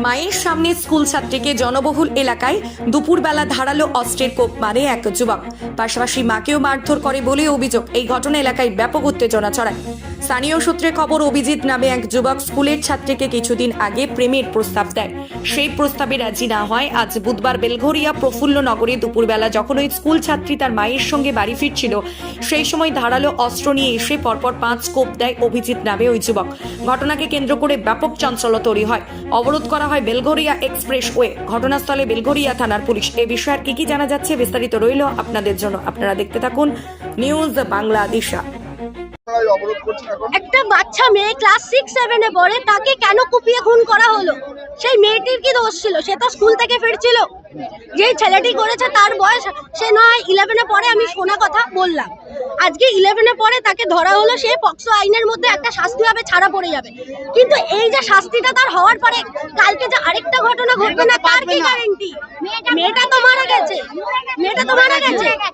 মায়ের সামনে স্কুল ছাত্রীকে জনবহুল এলাকায় দুপুরবেলা ধারালো অস্ত্রের কোপ মারে এক যুবক, পাশাপাশি মাকেও মারধর করে বলে অভিযোগ। এই ঘটনা এলাকায় ব্যাপক উত্তেজনা ছড়ায়। স্থানীয় সূত্রে খবর, অভিজিৎ নামে এক যুবক স্কুলের ছাত্রীকে কিছুদিন আগে প্রেমের প্রস্তাব দেয়। সেই প্রস্তাবে রাজি না হয় আজ বুধবার বেলঘরিয়া প্রফুল্লনগরে দুপুরবেলা যখন ওই স্কুল ছাত্রী তার মায়ের সঙ্গে বাড়ি ফিরছিল, সেই সময় ধারালো অস্ত্র নিয়ে এসে পরপর 5 কোপ দেয় অভিজিৎ নামে ওই যুবক। ঘটনাকে কেন্দ্র করে ব্যাপক চাঞ্চল্য তৈরি হয়। অবরোধ করা হয় বেলঘরিয়া এক্সপ্রেসওয়ে। ঘটনাস্থলে বেলঘরিয়া থানার পুলিশ। এ বিষয়ে আর কি জানা যাচ্ছে বিস্তারিত রইল আপনাদের জন্য। আপনারা দেখতে থাকুন নিউজ বাংলাদেশা। একটা বাচ্চা মেয়ে ক্লাস 6-7 এ পড়ে, তাকে কেন কুপিয়ে খুন করা হলো? সেই মেয়েটির কি দোষ ছিল? সে তো স্কুল থেকে ফিরছিল। যেই ছেলেটি করেছে তার বয়স, সে নয় 11 এ পড়ে, আমি শোনা কথা বললাম। আজকে 11 এ পড়ে, তাকে ধরা হলো, সে পক্সো আইনের মধ্যে একটা শাস্তি হবে, ছাড়া পড়ে যাবে। কিন্তু এই যে শাস্তিটা তার হওয়ার পরে কালকে যে আরেকটা ঘটনা ঘটবে না, তার কি গ্যারান্টি? মেয়েটা তো মারা গেছে,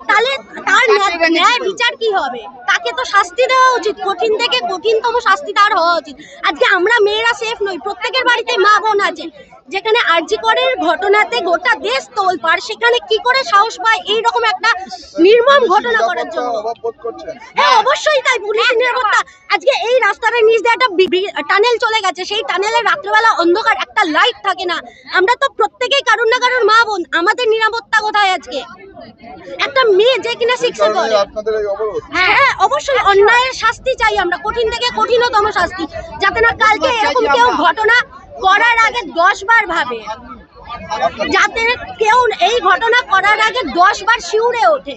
তাহলে তার ন্যায় বিচার কি হবে? তাকে তো শাস্তি দেওয়া উচিত, কঠিন থেকে কঠিনতম শাস্তি তার হওয়া উচিত। আজকে আমরা মেয়েরা সেফ নই, প্রত্যেকের বাড়িতে মা বোন আছে। যেখানে আরজি করের ঘটনাতে গোটা দেশ তোলপাড়, সেখানে কি করে সাহস পায় এইরকম একটা নির্মম ঘটনা করার জন্য? হ্যাঁ, অবশ্যই তাই। পুলিশ নিরাপত্তা, আজকে এই রাস্তাটার নিচ দিয়ে একটা টানেল চলে গেছে, সেই টানেলে রাত্রেবেলা অন্ধকার, একটা লাইট থাকে না। আমরা তো প্রত্যেকেই কারুর না কারুর মা বোন, আমাদের নিরাপত্তা কোথায় আজকে? একটা মেয়ে যে কিনা 6 এ পড়ে। হ্যাঁ, অবশ্যই অন্যায়ের শাস্তি চাই আমরা, কঠিন থেকে কঠিনতম শাস্তি, যাতে না কালকে এরকম কেউ ঘটনা করার আগে 10 বার ভাবে, যাতে কেউ এই ঘটনা করার আগে 10 বার শিউরে ওঠে।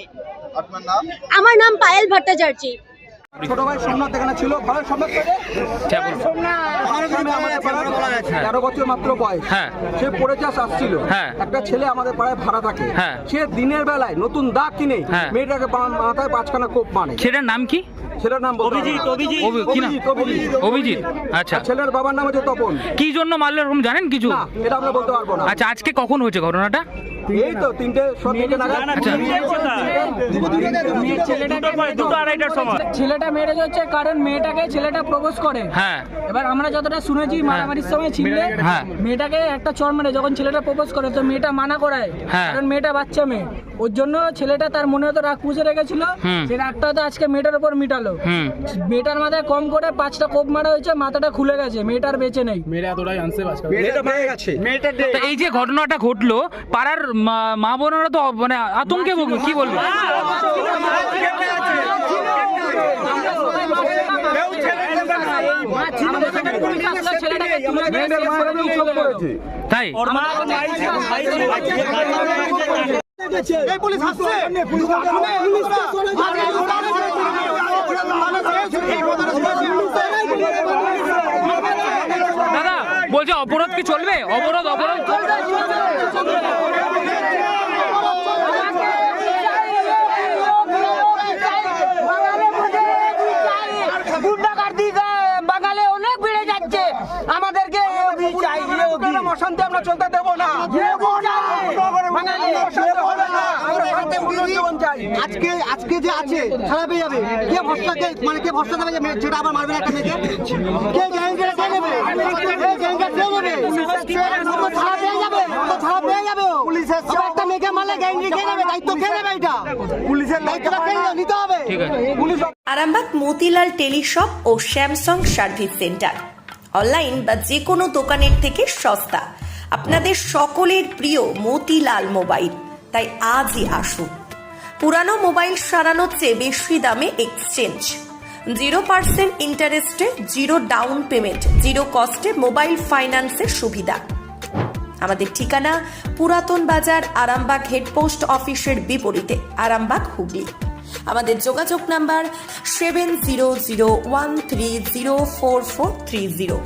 আমার নাম পায়েল ভট্টাচার্য। ছোট ভাই সোমনাথ এখানে ছিল, ভালো সম্ভব 13 বছর মাত্র বয়স। সে পড়ে চাষ আসছিল। একটা ছেলে আমাদের পাড়ায় ভাড়া থাকে, সে দিনের বেলায় নতুন দাগ কিনে মেয়েটাকে মাথায় 5খানা কোপ মানে। সেটার নাম কি? ছেলের নাম অভিজিৎ। আচ্ছা, ছেলের বাবার নাম হচ্ছে তপন। কি জন্য মারলো এরকম জানেন কিছু? না, এটা আমরা বলতে পারবো না। আচ্ছা, আজকে কখন হয়েছে ঘটনাটা? এই তো 3:30 নাগাদ। ছেলেটা মেরে যাচ্ছে কারণ মেয়েটাকে ছেলেটা প্রপোজ করে। হ্যাঁ, এবার আমরা যতটা শুনেছি মারামারির সময় ছিলে মেয়েটাকে একটা চড় মেরে যখন ছেলেটা প্রপোজ করে, তো মেয়েটা মানা করায়, কারণ মেয়েটা বাচ্চা মেয়ে। ওর জন্য ছেলেটা তার মনে হতো রাগ পুষে রেখেছিল, সেই রাগটা তো আজকে মেয়েটার উপর মিটালো। মেয়েটার মাথায় কম করে 5টা কোপ মারা হয়েছে, মাথাটা খুলে গেছে, মেয়েটার বেঁচে নেই। এই যে ঘটনাটা ঘটলো, পাড়ার মা বোনেরা তো মানে আতঙ্কে কি বলবো? তাই দাদা বলছে অবরোধ কি চলবে? অবরোধ বাঙালি অনেক বেড়ে যাচ্ছে, আমাদেরকে অশান্তি আমরা চলতে দেবো না। আজকে যে আছে ছাড়া পেয়ে যাবে, কে ভরসাকে মানে কে ভরসা দেবে যে যেটা আবার মারবে একটা মেয়েকে? কে গ্যারান্টিটা কে নেবে? ছাড়া পেয়ে যাবে। পুলিশের একটা মেয়েকে মারলে গ্যারান্টি কে নেবে? দায়িত্ব কে নেবে? এটা পুলিশের দায়িত্বটা কে নিতে হবে? পুলিশ। আরামবাগ মতিলাল টেলিশপ ও স্যামসাং সার্ভিস সেন্টার, অনলাইন বা যে কোনো দোকানের থেকে সস্তা। আপনাদের সকলের প্রিয় মতিলাল মোবাইল, তাই আজই আসুন। পুরানো মোবাইল সারানোর চেয়ে বেশি দামে এক্সচেঞ্জ, 0% ইন্টারেস্টে, 0 ডাউন পেমেন্ট, 0 কস্টে মোবাইল ফাইন্যান্সের সুবিধা। আমাদের ঠিকানা পুরাতন বাজার, আরামবাগ হেডপোস্ট অফিসের বিপরীতে, আরামবাগ, হুগলি। আমাদের যোগাযোগ নাম্বার 7001304430।